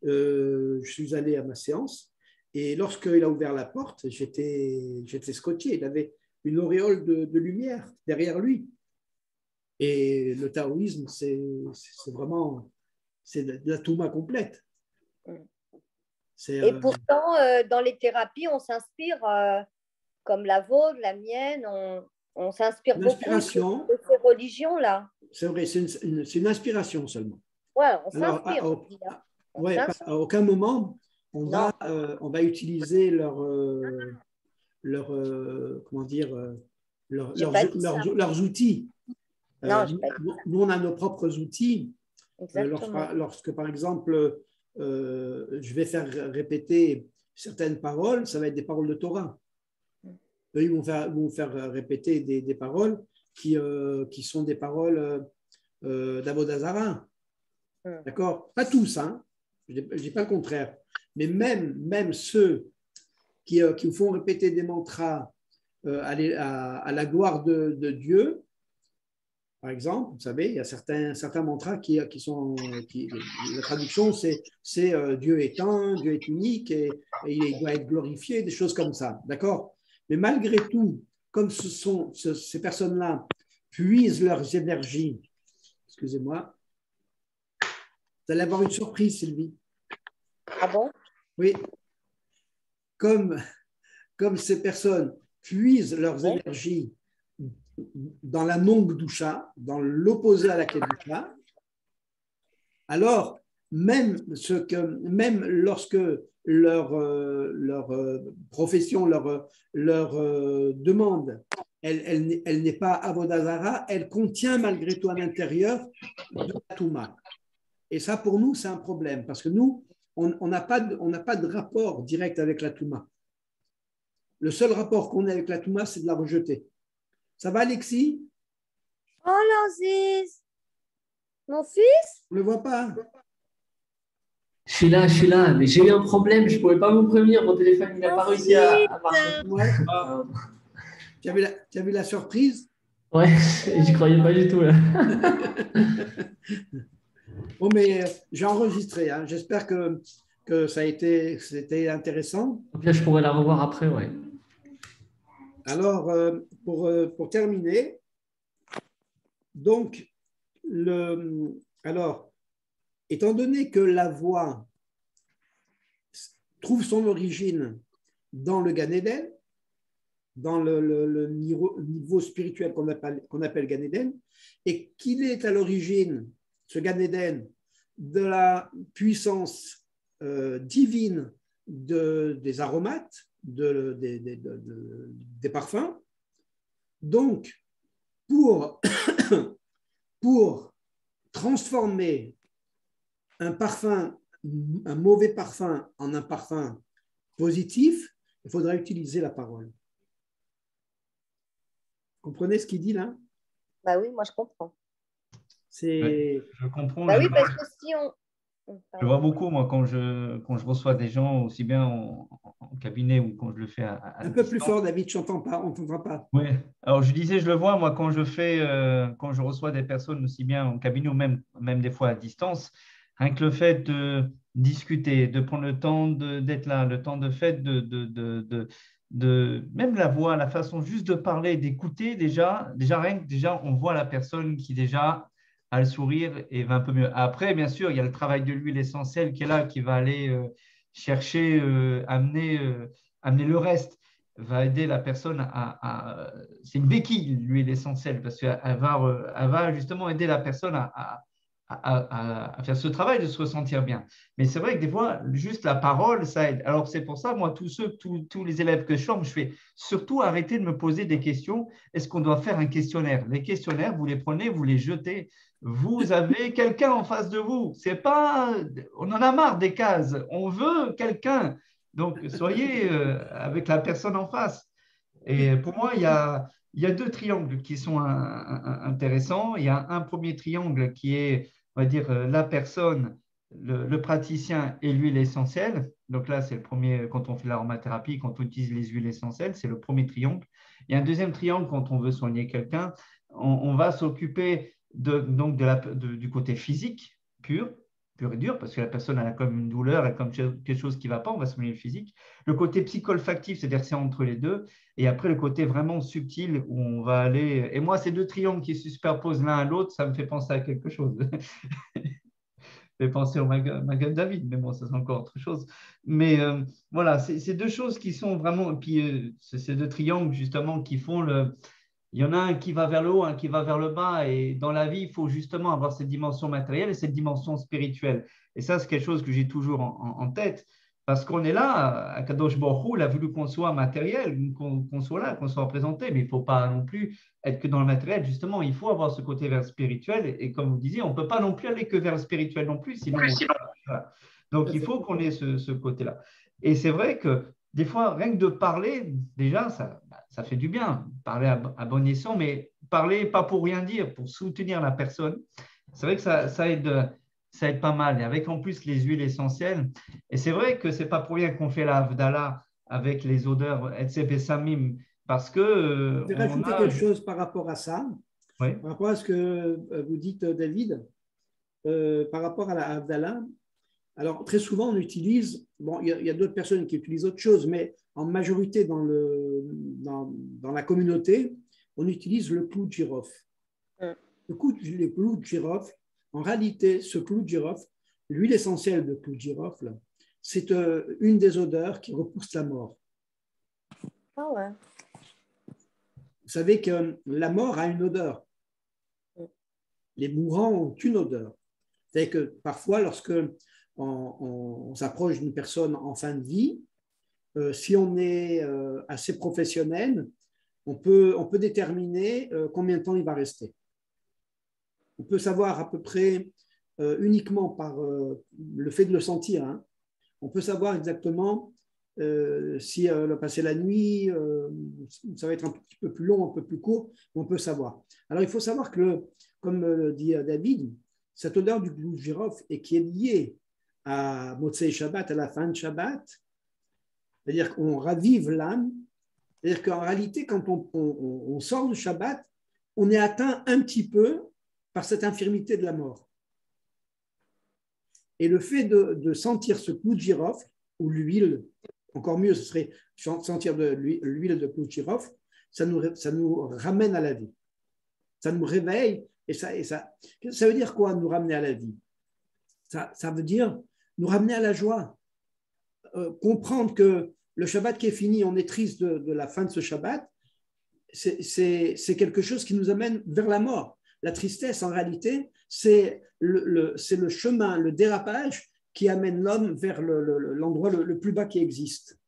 je suis allé à ma séance et lorsqu'il a ouvert la porte, j'étais scotché. Il avait une auréole de lumière derrière lui. Et le taoïsme, c'est vraiment de la Touma complète. Et pourtant, dans les thérapies, on s'inspire, comme la vôtre, la mienne, on s'inspire beaucoup de ces religions-là. C'est vrai, c'est une inspiration seulement. Ouais, on s'inspire. À aucun moment, on va utiliser leurs outils. Nous, on a nos propres outils. Lorsque, par exemple, je vais faire répéter certaines paroles, ça va être des paroles de Torah. Eux, ils vont faire répéter des paroles qui sont des paroles d'Avodah Zarah. D'accord? Pas tous, hein? Je ne dis pas le contraire. Mais même ceux qui vous font répéter des mantras à la gloire de Dieu, par exemple, vous savez, il y a certains mantras qui sont. La traduction, c'est Dieu est un, Dieu est unique et il doit être glorifié, des choses comme ça. D'accord? Mais malgré tout, comme ces personnes-là puisent leurs énergies. Excusez-moi. Vous allez avoir une surprise, Sylvie. Ah bon? Oui. Comme ces personnes puisent leurs Oui. énergies dans la non-gdoucha, dans l'opposé à la kedusha, alors même lorsque leur profession, leur demande, elle n'est pas avodah zara, elle contient malgré tout à l'intérieur de la touma. Et ça, pour nous, c'est un problème, parce que nous, on n'a pas de rapport direct avec la touma. Le seul rapport qu'on a avec la touma, c'est de la rejeter. Ça va, Alexis? Oh, Lanzis, mon fils? On ne le voit pas. Je suis là, mais j'ai eu un problème, je ne pouvais pas vous prévenir, mon téléphone il n'a pas réussi à marcher. Ouais. Tu as vu la surprise? Ouais, j'y croyais pas du tout là. Bon, mais j'ai enregistré, hein. J'espère que c'était intéressant. Donc là, je pourrais la revoir après, ouais. Alors, pour terminer, donc, alors, étant donné que la voix trouve son origine dans le Gan Eden, dans le niveau spirituel qu'on appelle Gan Eden, et qu'il est à l'origine, ce Gan Eden, de la puissance divine des aromates, des parfums. Donc, pour transformer un mauvais parfum en un parfum positif, il faudra utiliser la parole. Vous comprenez ce qu'il dit là? Bah oui, moi je comprends. Je comprends. Bah oui, parce que si on. Je vois beaucoup, moi, quand je reçois des gens, aussi bien en cabinet ou quand je le fais à un peu distance. plus fort, David, je n'entends pas, on ne t'entend pas. Oui, alors je disais, je le vois, moi, quand je reçois des personnes aussi bien en cabinet ou même des fois à distance, rien que le fait de discuter, de prendre le temps d'être là, le temps de fait même la voix, la façon juste de parler, d'écouter, déjà, on voit la personne qui déjà a le sourire et va un peu mieux. Après, bien sûr, il y a le travail de l'huile essentielle qui est là, qui va aller chercher, amener le reste, va aider la personne c'est une béquille, l'huile essentielle, parce qu'elle va justement aider la personne à faire ce travail de se ressentir bien. Mais c'est vrai que des fois, juste la parole, ça aide. Alors, c'est pour ça, moi, tous les élèves que je forme, je fais surtout arrêter de me poser des questions. Est-ce qu'on doit faire un questionnaire? Les questionnaires, vous les prenez, vous les jetez. Vous avez quelqu'un en face de vous. C'est pas, on en a marre des cases. On veut quelqu'un. Donc, soyez avec la personne en face. Et pour moi, il y a deux triangles qui sont intéressants. Il y a un premier triangle qui est, on va dire, la personne, le praticien et l'huile essentielle. Donc là, c'est le premier, quand on fait l'aromathérapie, quand on utilise les huiles essentielles, c'est le premier triangle. Il y a un deuxième triangle quand on veut soigner quelqu'un. On va s'occuper du côté physique pur et dur, parce que la personne elle a comme une douleur, elle a comme quelque chose qui ne va pas, on va soigner le physique. Le côté psycholfactif, c'est-à-dire c'est entre les deux. Et après, le côté vraiment subtil où on va aller. Et moi, ces deux triangles qui se superposent l'un à l'autre, ça me fait penser à quelque chose. Ça me fait penser au Magan David, mais bon, ça c'est encore autre chose. Mais voilà, c'est deux choses qui sont vraiment. Et puis, c'est ces deux triangles, justement, qui font le. Il y en a un qui va vers le haut, un qui va vers le bas. Et dans la vie, il faut justement avoir cette dimension matérielle et cette dimension spirituelle. Et ça, c'est quelque chose que j'ai toujours en tête. Parce qu'on est là, à Kadosh Baruch Hu, il a voulu qu'on soit matériel, qu'on soit là, qu'on soit représenté, mais il ne faut pas non plus être que dans le matériel. Justement, il faut avoir ce côté vers le spirituel. Et comme vous disiez, on ne peut pas non plus aller que vers le spirituel non plus, sinon. Voilà. Donc, il faut qu'on ait ce côté-là. Et c'est vrai que des fois, rien que de parler, déjà, ça fait du bien. Parler à bon escient, mais parler pas pour rien dire, pour soutenir la personne. C'est vrai que ça aide pas mal. Et avec en plus les huiles essentielles. Et c'est vrai que c'est pas pour rien qu'on fait la Havdalah avec les odeurs Etsep et Samim, parce que. Je vais rajouter quelque chose par rapport à ça, oui. par rapport à ce que vous dites, David, par rapport à la Havdalah. Alors, très souvent, on utilise, bon, il y a d'autres personnes qui utilisent autre chose, mais en majorité dans la communauté, on utilise le clou de girofle. Le clou de girofle, en réalité, ce clou de girofle, l'huile essentielle de clou de girofle, c'est une des odeurs qui repousse la mort. Ah ouais. Vous savez que la mort a une odeur. Les mourants ont une odeur. C'est que parfois, lorsque on s'approche d'une personne en fin de vie, si on est assez professionnel, on peut déterminer combien de temps il va rester. On peut savoir à peu près, uniquement par le fait de le sentir, hein, on peut savoir exactement si elle va passer la nuit, ça va être un petit peu plus long, un peu plus court, on peut savoir. Alors, il faut savoir que, comme le dit David, cette odeur du clou de girofle et qui est liée à Motzei Shabbat, à la fin de Shabbat, c'est-à-dire qu'on ravive l'âme, c'est-à-dire qu'en réalité, quand on sort du Shabbat, on est atteint un petit peu par cette infirmité de la mort. Et le fait de sentir ce clou de girofle, ou l'huile, encore mieux, ce serait sentir de l'huile de clou de girofle, ça nous ramène à la vie. Ça nous réveille, et ça veut dire quoi, nous ramener à la vie? Ça veut dire nous ramener à la joie. Comprendre que le Shabbat qui est fini, on est triste de la fin de ce Shabbat, c'est quelque chose qui nous amène vers la mort. La tristesse, en réalité, c'est le chemin, le dérapage qui amène l'homme vers l'endroit le plus bas qui existe.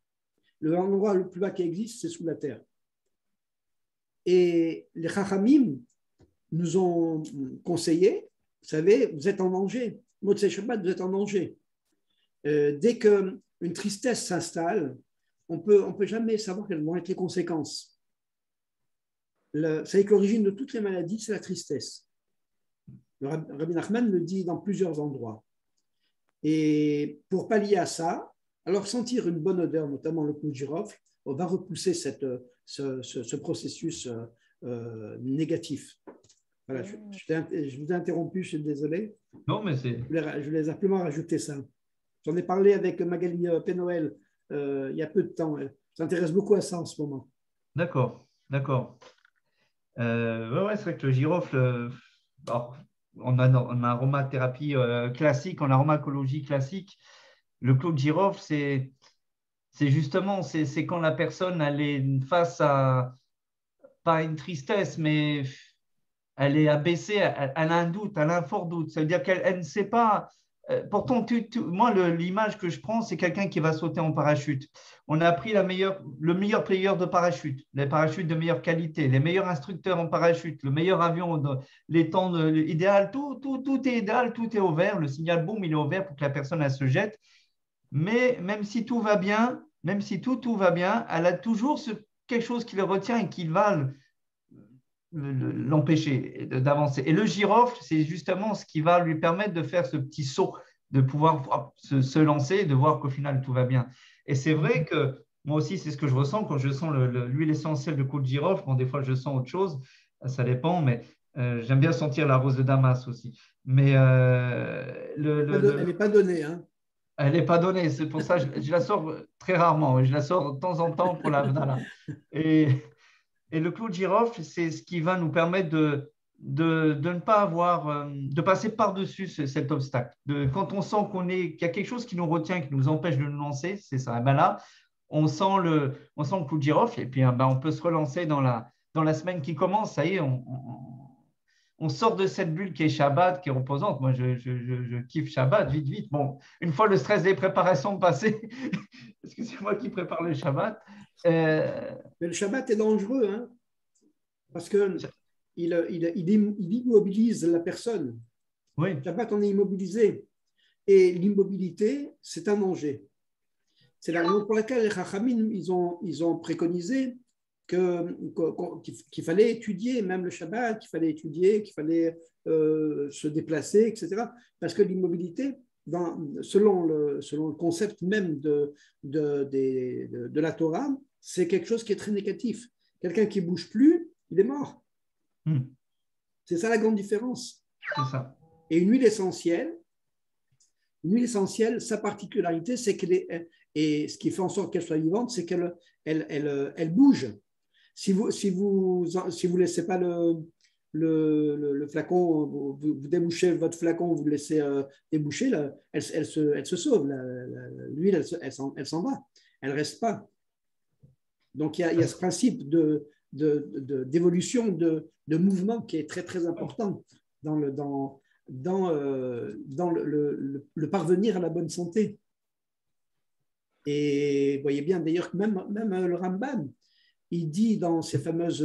L'endroit le plus bas qui existe, c'est sous la terre. Et les Chachamim nous ont conseillé, vous savez, vous êtes en danger. Motzei Shabbat, vous êtes en danger. Dès qu'une tristesse s'installe, on peut jamais savoir quelles vont être les conséquences. Vous savez que l'origine de toutes les maladies, c'est la tristesse. Le Rabbi Nachman le dit dans plusieurs endroits. Et pour pallier à ça, alors sentir une bonne odeur, notamment le clou de girofle, on va repousser ce processus négatif. Voilà, je vous ai interrompu, je suis désolé. Non, mais c'est... Je voulais simplement rajouter ça. J'en ai parlé avec Magali Pénoël il y a peu de temps. Elle s'intéresse beaucoup à ça en ce moment. D'accord. Ouais, c'est vrai que le girofle, alors, en aromathérapie classique, en aromacologie classique, le clou de girofle, c'est justement, c'est quand la personne elle est face à, pas une tristesse, mais elle est abaissée, elle a un doute, elle a un fort doute. Ça veut dire qu'elle ne sait pas. Pourtant, moi, l'image que je prends, c'est quelqu'un qui va sauter en parachute. On a pris le meilleur player de parachute, les parachutes de meilleure qualité, les meilleurs instructeurs en parachute, le meilleur avion, les temps idéal, tout est idéal, tout est au vert. Le signal boom, il est au vert pour que la personne elle se jette. Mais même si tout va bien, même si tout va bien, elle a toujours quelque chose qui le retient et qui va l'empêcher d'avancer. Et le girofle, c'est justement ce qui va lui permettre de faire ce petit saut, de pouvoir se lancer, de voir qu'au final, tout va bien. Et c'est vrai que moi aussi, c'est ce que je ressens quand je sens l'huile essentielle de clou de girofle. Quand des fois, je sens autre chose, ça dépend, mais j'aime bien sentir la rose de Damas aussi. Mais elle n'est pas donnée, hein. Elle n'est pas donnée, c'est pour ça que je la sors très rarement. Je la sors de temps en temps pour la Havdalah. Et le clou de girofle, c'est ce qui va nous permettre de ne pas avoir, de passer par-dessus cet obstacle. Quand on sent qu'il y a quelque chose qui nous retient, qui nous empêche de nous lancer, c'est ça. Et ben là, on sent le clou de girofle et puis on peut se relancer dans la semaine qui commence. Ça y est, on sort de cette bulle qui est Shabbat, qui est reposante. Moi, je kiffe Shabbat, vite. Bon, une fois le stress des préparations passé, parce que c'est moi qui prépare le Shabbat. Mais le Shabbat est dangereux, hein, parce qu'il immobilise la personne. Oui. Le Shabbat, on est immobilisé. Et l'immobilité, c'est un danger. C'est la raison pour laquelle les Chachamim, ils ont préconisé qu'il fallait étudier, même le Shabbat, qu'il fallait étudier, qu'il fallait se déplacer, etc. Parce que l'immobilité, selon le concept même de la Torah, c'est quelque chose qui est très négatif. Quelqu'un qui ne bouge plus, il est mort. C'est ça la grande différence. C'est ça. Et une huile essentielle, sa particularité, c'est et ce qui fait en sorte qu'elle soit vivante, c'est qu'elle bouge. Si vous laissez pas le flacon, vous débouchez votre flacon, vous le laissez déboucher, là, elle se sauve. L'huile, elle s'en va. Elle ne reste pas. Donc, il y a ce principe d'évolution, de mouvement qui est très, très important dans le parvenir à la bonne santé. Et vous voyez bien d'ailleurs que même le Rambam, il dit dans ses fameuses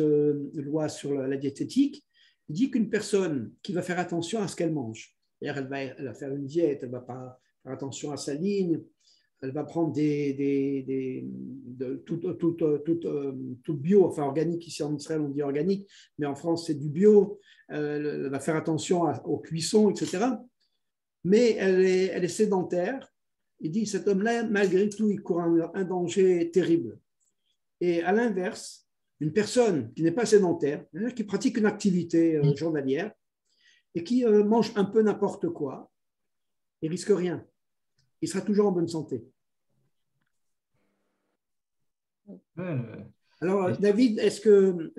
lois sur la diététique, il dit qu'une personne qui va faire attention à ce qu'elle mange, elle va faire une diète, elle ne va pas faire attention à sa ligne, elle va prendre tout bio, enfin organique, ici en Israël on dit organique, mais en France c'est du bio, elle va faire attention aux cuissons, etc. Mais elle est sédentaire. Il dit cet homme-là, malgré tout, il court un danger terrible. Et à l'inverse, une personne qui n'est pas sédentaire, qui pratique une activité journalière et qui mange un peu n'importe quoi, il risque rien. Il sera toujours en bonne santé. Alors, David, est-ce que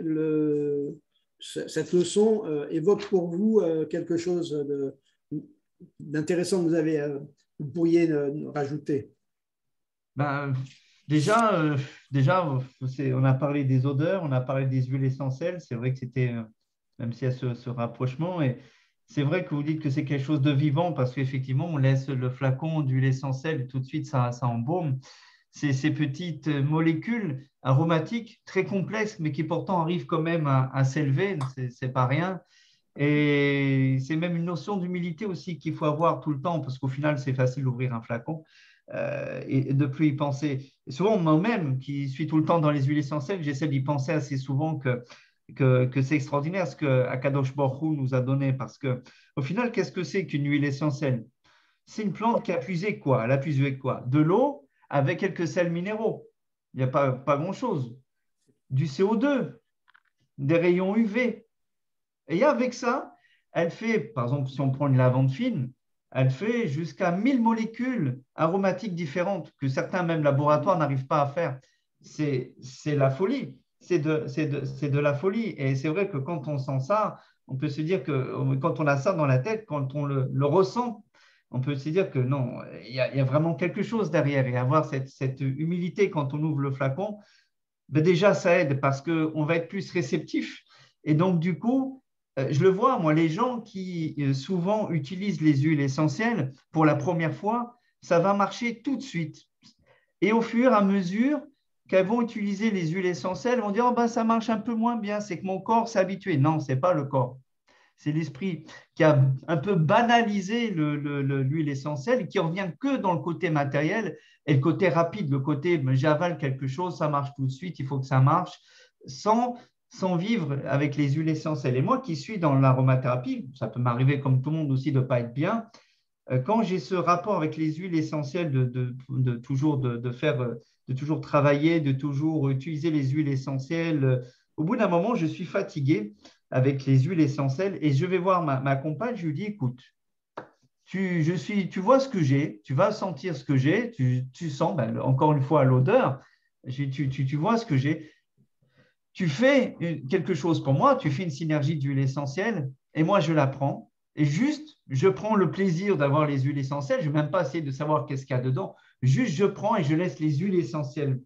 cette leçon évoque pour vous quelque chose d'intéressant que vous pourriez rajouter? Déjà, on a parlé des odeurs, on a parlé des huiles essentielles. C'est vrai que c'était, même s'il y a ce rapprochement, et c'est vrai que vous dites que c'est quelque chose de vivant parce qu'effectivement, on laisse le flacon d'huile essentielle et tout de suite, ça embaume. Ces petites molécules aromatiques très complexes, mais qui pourtant arrivent quand même à s'élever, c'est pas rien. Et c'est même une notion d'humilité aussi qu'il faut avoir tout le temps, parce qu'au final, c'est facile d'ouvrir un flacon et de plus y penser. Et souvent, moi-même, qui suis tout le temps dans les huiles essentielles, j'essaie d'y penser assez souvent que c'est extraordinaire ce que Akadosh Baruch Hu nous a donné, parce qu'au final, qu'est-ce que c'est qu'une huile essentielle? C'est une plante qui a puisé quoi? Elle a puisé quoi? De l'eau avec quelques sels minéraux. Il n'y a pas grand-chose. Du CO2, des rayons UV. Et avec ça, elle fait, par exemple, si on prend une lavande fine, elle fait jusqu'à 1000 molécules aromatiques différentes que certains, même laboratoires, n'arrivent pas à faire. C'est la folie. C'est de la folie. Et c'est vrai que quand on sent ça, on peut se dire que quand on a ça dans la tête, quand on le ressent, on peut se dire que non, il y a vraiment quelque chose derrière. Et avoir cette humilité quand on ouvre le flacon, ben déjà, ça aide parce qu'on va être plus réceptif. Et donc, du coup, je le vois, moi, les gens qui souvent utilisent les huiles essentielles pour la première fois, ça va marcher tout de suite. Et au fur et à mesure qu'elles vont utiliser les huiles essentielles, elles vont dire, oh, ben, ça marche un peu moins bien, c'est que mon corps s'est habitué. Non, ce n'est pas le corps. C'est l'esprit qui a un peu banalisé l'huile essentielle et qui revient que dans le côté matériel et le côté rapide, le côté j'avale quelque chose, ça marche tout de suite, il faut que ça marche, sans vivre avec les huiles essentielles. Et moi qui suis dans l'aromathérapie, ça peut m'arriver comme tout le monde aussi de ne pas être bien, quand j'ai ce rapport avec les huiles essentielles de toujours travailler, de toujours utiliser les huiles essentielles, au bout d'un moment, je suis fatigué avec les huiles essentielles et je vais voir ma compagne, je lui dis, écoute, tu vois ce que j'ai, tu vas sentir ce que j'ai, tu sens, ben, encore une fois, l'odeur, tu vois ce que j'ai, tu fais quelque chose pour moi, tu fais une synergie d'huile essentielle et moi, je la prends et juste, je prends le plaisir d'avoir les huiles essentielles, je ne vais même pas essayer de savoir qu'est-ce qu'il y a dedans, juste je prends et je laisse les huiles essentielles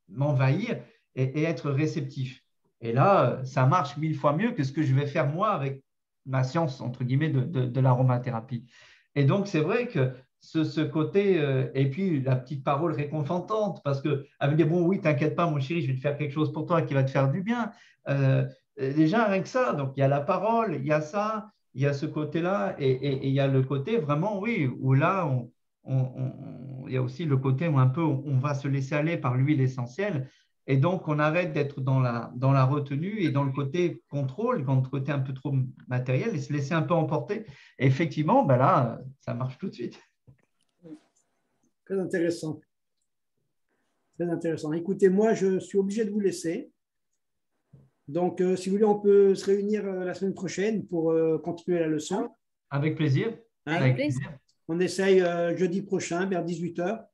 m'envahir et être réceptif. Et là, ça marche 1000 fois mieux que ce que je vais faire moi avec ma science, entre guillemets, de l'aromathérapie. Et donc, c'est vrai que ce côté, et puis la petite parole réconfortante, parce qu'elle me dit, bon, oui, t'inquiète pas, mon chéri, je vais te faire quelque chose pour toi qui va te faire du bien. Déjà, rien que ça, donc il y a la parole, il y a ça, il y a ce côté-là, et il y a le côté vraiment, oui, où là, il y a aussi le côté où un peu on va se laisser aller par l'huile essentielle. Et donc, on arrête d'être dans la retenue et dans le côté contrôle, dans le côté un peu trop matériel et se laisser un peu emporter. Et effectivement, ben là, ça marche tout de suite. Très intéressant. Très intéressant. Écoutez, moi, je suis obligé de vous laisser. Donc, si vous voulez, on peut se réunir la semaine prochaine pour continuer la leçon. Avec plaisir. Hein? Avec plaisir. On essaye jeudi prochain, vers 18h,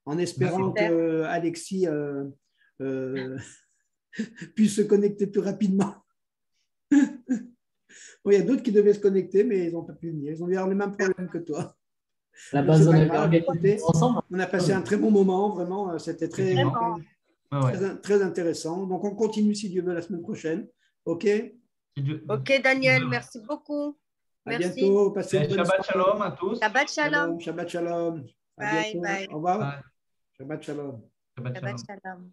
en espérant que Alexis puisse se connecter plus rapidement. Bon, il y a d'autres qui devaient se connecter, mais ils n'ont pas pu venir. Ils ont eu les mêmes problèmes que toi. À la Mais base, c'est on pas avait grave, organisé écoutez, ensemble. on a passé un très bon moment, vraiment. C'était très, Vraiment. Ouais. très intéressant. Donc, on continue, si Dieu veut, la semaine prochaine. OK? Si Dieu- Ok, Daniel, merci beaucoup. À Merci. bientôt. Passez une bonne Shabbat soirée. shalom à tous. Shabbat shalom. Shabbat shalom. À Bye, bientôt. bye. Au revoir. Bye. Shabbat shalom. Shabbat Shabbat shalom. shalom.